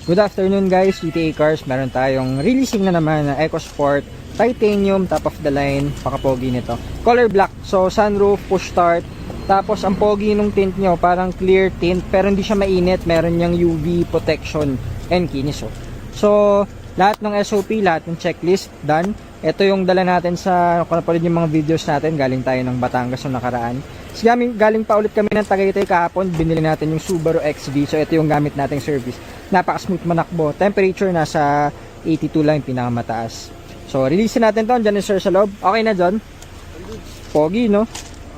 Good afternoon guys, GTA Cars. Meron tayong releasing na naman na EcoSport Titanium, top of the line, pakapogi nito. Color black, so sunroof, push start. Tapos ang pogi nung tint nyo, parang clear tint pero hindi siya mainit. Meron niyang UV protection and kinis. So lahat ng SOP, lahat ng checklist done. Ito yung dala natin sa, kung napanood yung mga videos natin, galing tayo ng Batangas noong nakaraan. So, galing pa ulit kami ng Tagaytay kahapon, binili natin yung Subaru XV. So ito yung gamit nating service. Napaka-smooth manakbo. Temperature nasa 82 lang yung pinakamataas. So release natin to, andyan yung sir sa loob. Okay na John? Pogi no?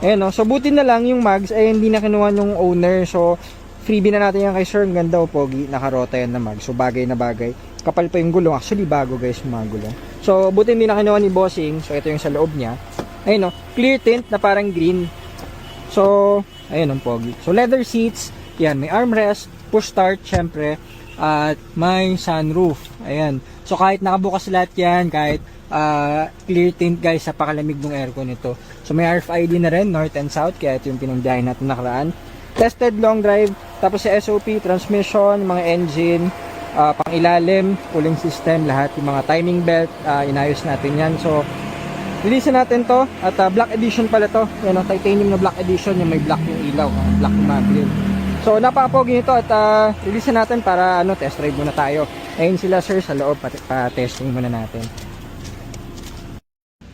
Ayan no? So buti na lang yung mags ay hindi na kinuha ng owner. So freebie na natin yan kay sir. Ang ganda o pogi. Nakarota yan na mags. So bagay na bagay. Kapal pa yung gulong. Actually bago guys yung mga gulong. So buti hindi na kinuha ni bossing. So ito yung sa loob niya. Ayun no? Clear tint na parang green. So ayun ang pogi. So leather seats. Yan. May armrest. Push start syempre. At may sunroof. Ayan. So kahit nakabukas lahat yan. Kahit clear tint guys. Napakalamig ng aircon nito. So may RFID na rin. North and South. Kaya ito yung pinagdahin natin nakaraan. Tested long drive. Tapos sa SOP. Transmission. Mga engine. Pang ilalim, cooling system, lahat yung mga timing belt, inayos natin yan. So release natin to at black edition pala to. Yan o, titanium na black edition, yung may black yung ilaw, black yung mga grill. So napakapogi nito at release natin para test drive muna tayo. Ayun sila sir sa loob, pa-testing muna natin.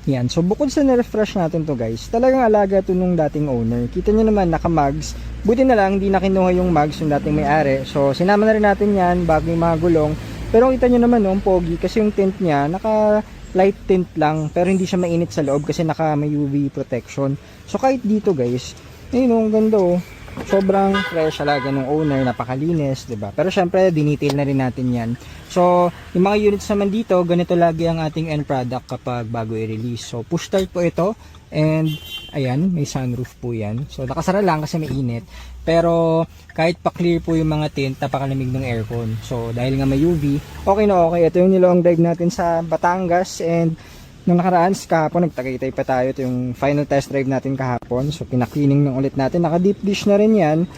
Yan, so bukod sa na-refresh natin to guys, talagang alaga to nung dating owner. Kita nyo naman, naka-mags. Buti na lang, hindi na kinuha yung mags yung dating may-ari. So sinama na rin natin yan, bago yung mga gulong. Pero kita nyo naman, ang pogi, kasi yung tint niya, naka-light tint lang. Pero hindi siya mainit sa loob kasi naka-may UV protection. So kahit dito guys, ayun ang ganda oh. Sobrang fresh alaga ng owner, napakalinis, 'di ba? Pero syempre, dinetail na rin natin 'yan. So, yung mga units naman dito, ganito lagi ang ating end product kapag bago i-release. So, push start po ito and ayan, may sunroof po 'yan. So, nakasara lang kasi may init. Pero kahit pa clear po yung mga tint, napakalamig ng aircon. So, dahil nga may UV, okay na okay. Ito yung nilong drive natin sa Batangas and nung nakaraan kahapon nagtagaytay pa tayo. Ito yung final test drive natin kahapon. So pinaklining ng ulit natin. Naka deep dish na rin yan.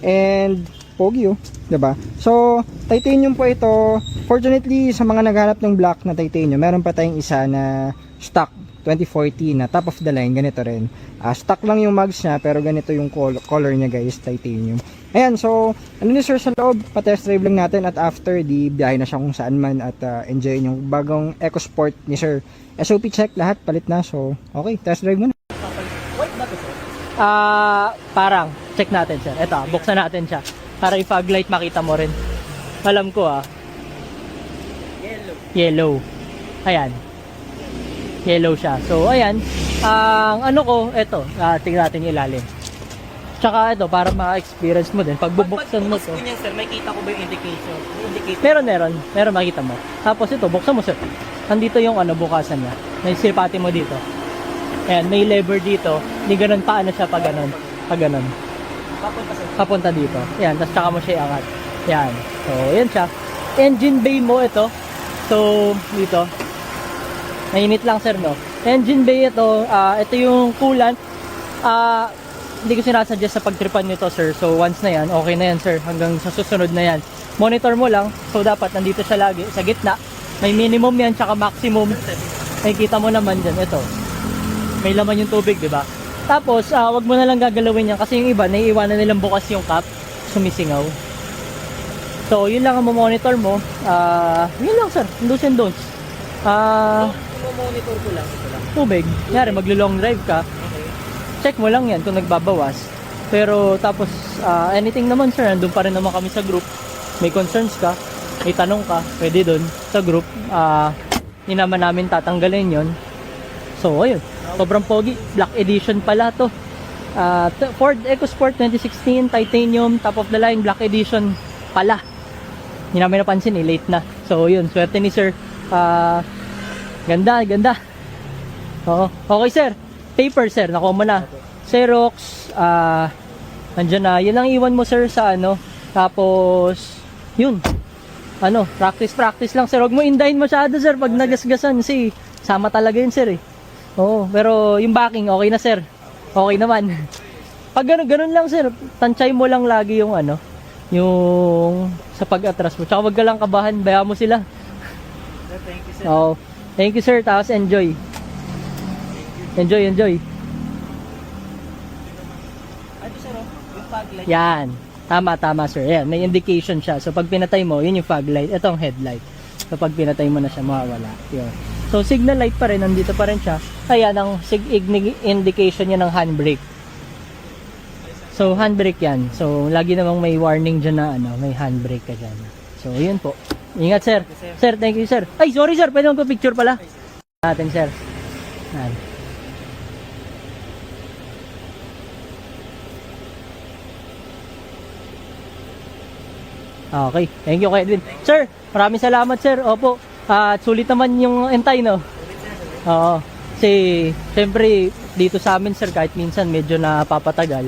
And pogi oh, diba? So titanium po ito. Fortunately sa mga naghanap ng black na titanium, meron pa tayong isa na stock 2014 na top of the line. Ganito rin. Stock lang yung mags niya pero ganito yung color niya guys, titanium. Ayan, so ano ni sir sa loob, pa-test drive lang natin at after di biyahe na siya kung saan man at enjoy yung bagong EcoSport ni sir. SOP check lahat, palit na. So okay, test drive muna. White ba to sir? Parang check natin sir. Ito, buksan natin siya para i-fog light makita mo rin. Alam ko Yellow. Ayan. Yellow siya. So ayan, ang ano ko, ito, tingnan natin yung ilalim. Tsaka ito, para ma-experience mo din. Pag bubuksan mo to. Pag sir, may kita ko ba yung indication? Meron makita mo. Tapos ito, buksan mo sir. Nandito yung bukasan niya. May sirpati mo dito. Ayan, may lever dito. Hindi ganun paano siya pag ganun. Pag ganun. Papunta sir. Papunta dito. Ayan, tapos tsaka mo siya iangat. Ayan. So, ayan siya. Engine bay mo ito. So, dito. Mainit lang sir, no? Engine bay ito. Ito yung coolant. Hindi ko sinasuggest sa pagtripan nito sir. So once na yan, okay na yan sir. Hanggang sa susunod na yan. Monitor mo lang. So dapat nandito siya lagi sa gitna. May minimum yan tsaka maximum. Nakikita mo naman dyan. Ito. May laman yung tubig, di ba? Tapos wag mo na lang gagalawin yan. Kasi yung iba, naiiwanan nilang bukas yung cap. Sumisingaw. So yun lang ang monitor mo. Yun lang sir. Do's and don'ts. Monitor ko lang. Ito lang. Tubig. Nyari, maglo-long drive ka. Check mo lang yan kung nagbabawas. Pero tapos anything naman sir, nandun pa rin naman kami sa group. May concerns ka, may tanong ka, pwede dun sa group. Hindi naman namin tatanggalin yon. So ayun, sobrang pogi. Black edition pala to. Ford EcoSport 2016 titanium, top of the line, black edition pala. Hindi namin napansin late na. So yun, swerte ni sir. Ganda. Oo. Okay sir. Paper sir, nakuha mo na. Xerox, andyan na. Yan ang iwan mo sir sa Tapos, yun. Practice lang sir. Huwag mo indahin masyado sir pag nagasgasan. Kasi, sama talaga yun sir eh. Oo, pero yung backing, okay na sir. Okay naman. Pag ganun lang sir, tansay mo lang lagi yung yung sa pag-atras mo. Tsaka wag ka lang kabahan, bayaan mo sila. Sir, thank you, sir. Oo. Thank you sir, tapos enjoy. Enjoy. Ano, sir, oh? Yung fog light. Yan. Tama sir. Yan, may indication siya. So pag pinatay mo, yun yung fog light. Ito ang headlight. So pag pinatay mo na siya, mawawala. Yun. So signal light pa rin, nandito pa rin siya. Ayan ang indication niya ng handbrake. So handbrake yan. So lagi namang may warning dyan na may handbrake ka dyan. So yun po. Ingat sir. Sir, thank you sir. Ay, sorry sir, pwede magpa-picture pala. Natin sir. Yan. Okay, thank you kay Edwin. Sir, maraming salamat sir. Opo, at sulit naman yung entay, no? Oo. Kasi, siyempre, dito sa amin sir, kahit minsan medyo napapatagal.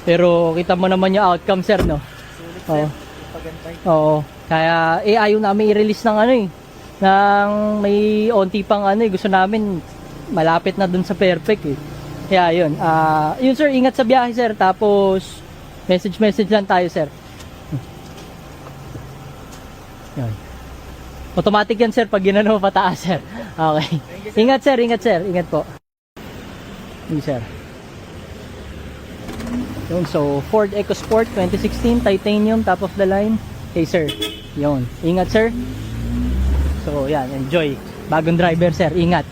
Pero, kita mo naman yung outcome sir, no? Sulit, Oo. sir. Yung pagantay. Oo. Kaya, ayaw namin i-release ng ng may onti pang gusto namin malapit na dun sa perfect Kaya, yun. Yun sir, ingat sa biyahe sir. Tapos, message lang tayo sir. Yan. Automatic yan sir pag ginano pataas sir. Okay. Ingat sir. Ingat po. Yun sir. Yun, so Ford EcoSport 2016 titanium top of the line. Okay sir. Yun. Ingat sir. So yan, enjoy. Bagong driver sir. Ingat.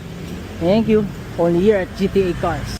Thank you. Only here at GTA Cars.